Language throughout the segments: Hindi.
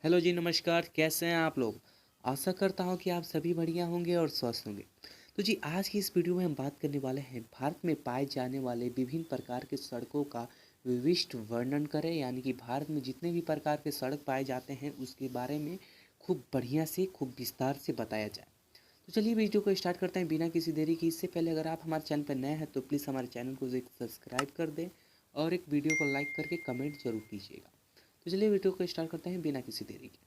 हेलो जी, नमस्कार। कैसे हैं आप लोग? आशा करता हूँ कि आप सभी बढ़िया होंगे और स्वस्थ होंगे। तो जी, आज की इस वीडियो में हम बात करने वाले हैं भारत में पाए जाने वाले विभिन्न प्रकार के सड़कों का विशिष्ट वर्णन करें, यानी कि भारत में जितने भी प्रकार के सड़क पाए जाते हैं उसके बारे में खूब बढ़िया से खूब विस्तार से बताया जाए। तो चलिए वीडियो को स्टार्ट करते हैं बिना किसी देरी की। इससे पहले अगर आप हमारे चैनल पर नए हैं तो प्लीज़ हमारे चैनल को एक सब्सक्राइब कर दें और एक वीडियो को लाइक करके कमेंट जरूर कीजिएगा। तो चलिए वीडियो को स्टार्ट करते हैं बिना किसी देरी के।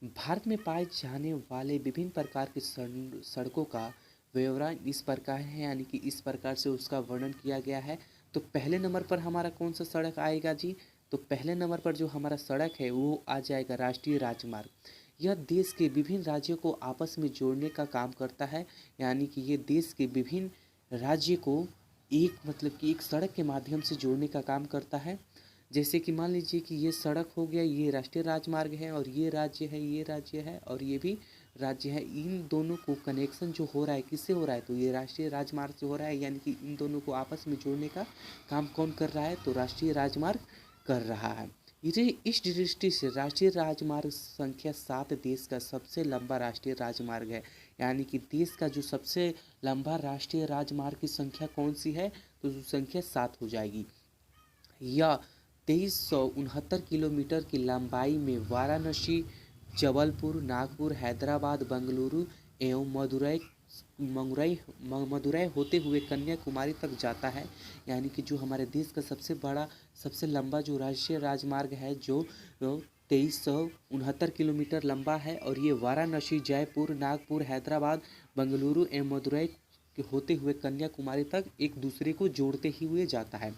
भारत में पाए जाने वाले विभिन्न प्रकार की सड़कों का विवरण इस प्रकार है, यानी कि इस प्रकार से उसका वर्णन किया गया है। तो पहले नंबर पर हमारा कौन सा सड़क आएगा जी? तो पहले नंबर पर जो हमारा सड़क है वो आ जाएगा राष्ट्रीय राजमार्ग। यह देश के विभिन्न राज्यों को आपस में जोड़ने का काम करता है, यानी कि ये देश के विभिन्न राज्य को एक मतलब कि एक सड़क के माध्यम से जोड़ने का काम करता है। जैसे कि मान लीजिए कि ये सड़क हो गया, ये राष्ट्रीय राजमार्ग है और ये राज्य है, ये राज्य है और ये भी राज्य है। इन दोनों को कनेक्शन जो हो रहा है किससे हो रहा है? तो ये राष्ट्रीय राजमार्ग से हो रहा है, यानी कि इन दोनों को आपस में जोड़ने का काम कौन कर रहा है? तो राष्ट्रीय राजमार्ग कर रहा है। इसे इस दृष्टि से राष्ट्रीय राजमार्ग संख्या 7 देश का सबसे लंबा राष्ट्रीय राजमार्ग है, यानी कि देश का जो सबसे लंबा राष्ट्रीय राजमार्ग की संख्या कौन सी है? तो संख्या 7 हो जाएगी। यह 2369 किलोमीटर की लंबाई में वाराणसी, जबलपुर, नागपुर, हैदराबाद, बेंगलुरु एवं मदुरई होते हुए कन्याकुमारी तक जाता है। यानी कि जो हमारे देश का सबसे बड़ा सबसे लंबा जो राष्ट्रीय राजमार्ग है जो 2369 किलोमीटर लंबा है और ये वाराणसी, जयपुर, नागपुर, हैदराबाद, बेंगलुरु एवं मदुरई होते हुए कन्याकुमारी तक एक दूसरे को जोड़ते ही हुए जाता है।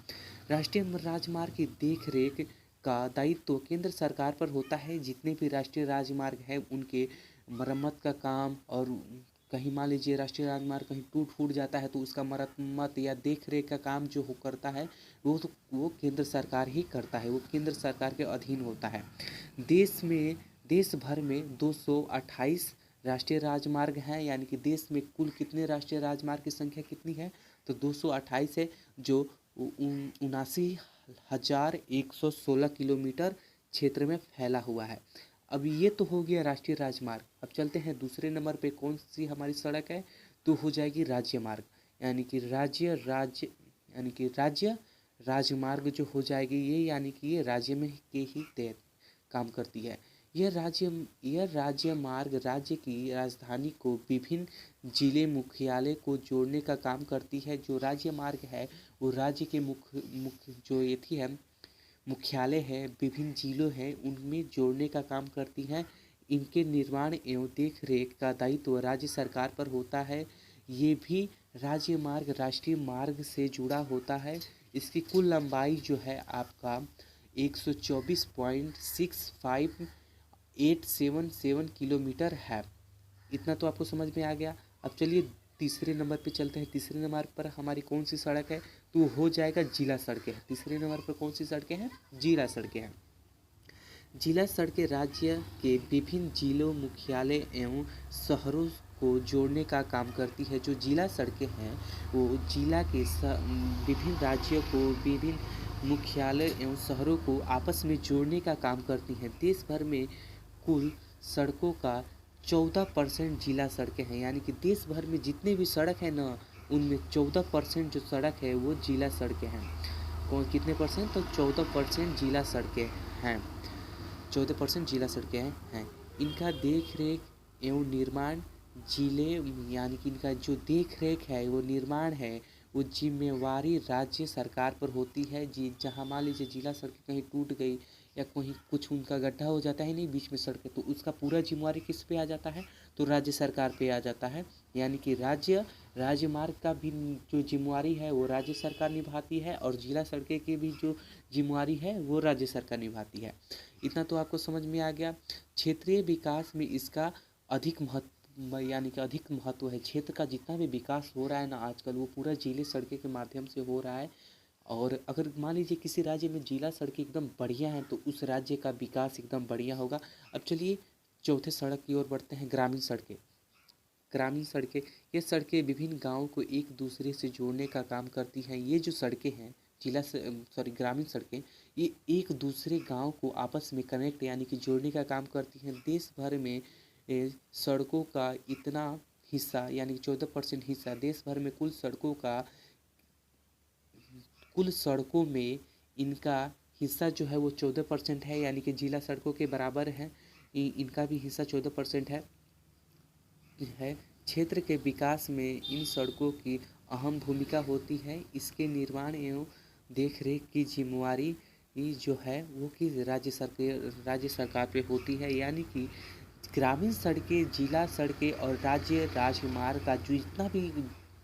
राष्ट्रीय राजमार्ग की देख रेख का दायित्व तो केंद्र सरकार पर होता है। जितने भी राष्ट्रीय राजमार्ग है उनके मरम्मत का काम, और कहीं मान लीजिए राष्ट्रीय राजमार्ग कहीं टूट फूट जाता है तो उसका मरम्मत या देख रेख का काम जो करता है वो केंद्र सरकार ही करता है, वो केंद्र सरकार के अधीन होता है। देश भर में 228 राष्ट्रीय राजमार्ग हैं, यानी कि देश में कुल कितने राष्ट्रीय राजमार्ग की संख्या कितनी है? तो 228 है, जो 79,116 किलोमीटर क्षेत्र में फैला हुआ है। अब ये तो हो गया राष्ट्रीय राजमार्ग। अब चलते हैं दूसरे नंबर पे कौन सी हमारी सड़क है? तो हो जाएगी राज्य मार्ग, यानी कि राज्य राजमार्ग जो हो जाएगी ये, यानी कि ये राज्य में के ही तहत काम करती है। यह राज्य मार्ग राज्य की राजधानी को विभिन्न जिले मुख्यालय को जोड़ने का काम करती है। जो राज्य मार्ग है वो राज्य के मुख्य मुख्य जो ये थी है मुख्यालय है, विभिन्न जिलों हैं उनमें जोड़ने का काम करती हैं। इनके निर्माण एवं देख रेख का दायित्व राज्य सरकार पर होता है। ये भी राज्य मार्ग राष्ट्रीय मार्ग से जुड़ा होता है। इसकी कुल लंबाई जो है आपका 124.6587 किलोमीटर है। इतना तो आपको समझ में आ गया। अब चलिए तीसरे नंबर पे चलते हैं। तीसरे नंबर पर हमारी कौन सी सड़क है? तो हो जाएगा जिला सड़कें। तीसरे नंबर पर कौन सी सड़कें हैं? जिला सड़कें हैं। जिला सड़कें राज्य के विभिन्न जिलों मुख्यालय एवं शहरों को जोड़ने का काम करती है। जो जिला सड़कें हैं वो जिला के विभिन्न राज्यों को विभिन्न मुख्यालय एवं शहरों को आपस में जोड़ने का काम करती हैं। देश भर में कुल सड़कों का 14% जिला सड़कें हैं, यानी कि देश भर में जितने भी सड़क हैं ना उनमें 14% जो सड़क है वो जिला सड़कें हैं। कौन कितने परसेंट? तो 14% जिला सड़कें हैं। 14% जिला सड़कें हैं। इनका देख रेख एवं निर्माण जिले, यानी कि इनका जो देख रेख है वो निर्माण है वो जिम्मेवारी राज्य सरकार पर होती है। जी, जहाँ मान लीजिए जिला सड़कें कहीं टूट गई या कहीं कुछ उनका गड्ढा हो जाता है नहीं बीच में सड़कें, तो उसका पूरा जिम्मेवारी किस पे आ जाता है? तो राज्य सरकार पे आ जाता है। यानी कि राज्य मार्ग का भी जो जिम्मेवारी है वो राज्य सरकार निभाती है और जिला सड़कें की भी जो जिम्मेवारी है वो राज्य सरकार निभाती है। इतना तो आपको समझ में आ गया। क्षेत्रीय विकास में इसका अधिक महत्व, यानी कि अधिक महत्व है। क्षेत्र का जितना भी विकास हो रहा है ना आजकल वो पूरा जिले सड़कें के माध्यम से हो रहा है। और अगर मान लीजिए किसी राज्य में जिला सड़कें एकदम बढ़िया हैं तो उस राज्य का विकास एकदम बढ़िया होगा। अब चलिए चौथे सड़क की ओर बढ़ते हैं, ग्रामीण सड़कें। ग्रामीण सड़कें, ये सड़कें विभिन्न गाँव को एक दूसरे से जोड़ने का काम करती हैं। ये जो सड़कें हैं जिला सॉरी ग्रामीण सड़कें ये एक दूसरे गांव को आपस में कनेक्ट यानी कि जोड़ने का काम करती हैं। देश भर में सड़कों का इतना हिस्सा यानी कि 14% हिस्सा देश भर में कुल सड़कों में इनका हिस्सा जो है वो 14% है, यानी कि जिला सड़कों के बराबर है। इनका भी हिस्सा 14% है। क्षेत्र के विकास में इन सड़कों की अहम भूमिका होती है। इसके निर्माण एवं देखरेख की जिम्मेवारी जो है वो कि राज्य सरकार पे होती है, यानी कि ग्रामीण सड़कें, जिला सड़कें और राज्य राजमार्ग का जो जितना भी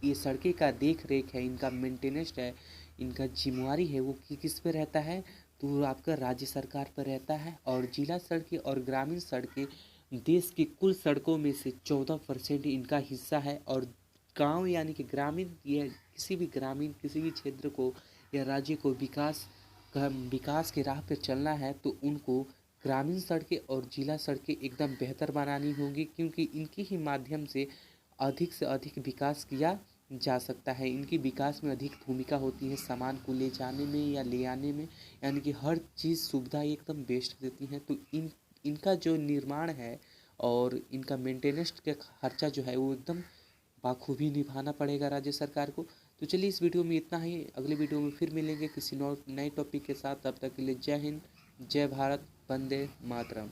ये सड़कें का देख रेख है, इनका मेंटेनेंस है, इनका जिम्मेवारी है, वो किस पे रहता है, तो वो आपका राज्य सरकार पर रहता है। और जिला सड़कें और ग्रामीण सड़कें देश की कुल सड़कों में से 14% इनका हिस्सा है। और गांव यानी कि ग्रामीण, यह किसी भी क्षेत्र को या राज्य को विकास के राह पर चलना है तो उनको ग्रामीण सड़कें और जिला सड़कें एकदम बेहतर बनानी होंगी, क्योंकि इनके ही माध्यम से अधिक विकास किया जा सकता है। इनकी विकास में अधिक भूमिका होती है सामान को ले जाने में या ले आने में, यानी कि हर चीज़ सुविधा एकदम बेस्ट देती हैं। तो इनका जो निर्माण है और इनका मेंटेनेंस का खर्चा जो है वो एकदम बाखूबी निभाना पड़ेगा राज्य सरकार को। तो चलिए इस वीडियो में इतना ही, अगले वीडियो में फिर मिलेंगे किसी नए टॉपिक के साथ। तब तक के लिए जय हिंद, जय भारत, वंदे मातरम।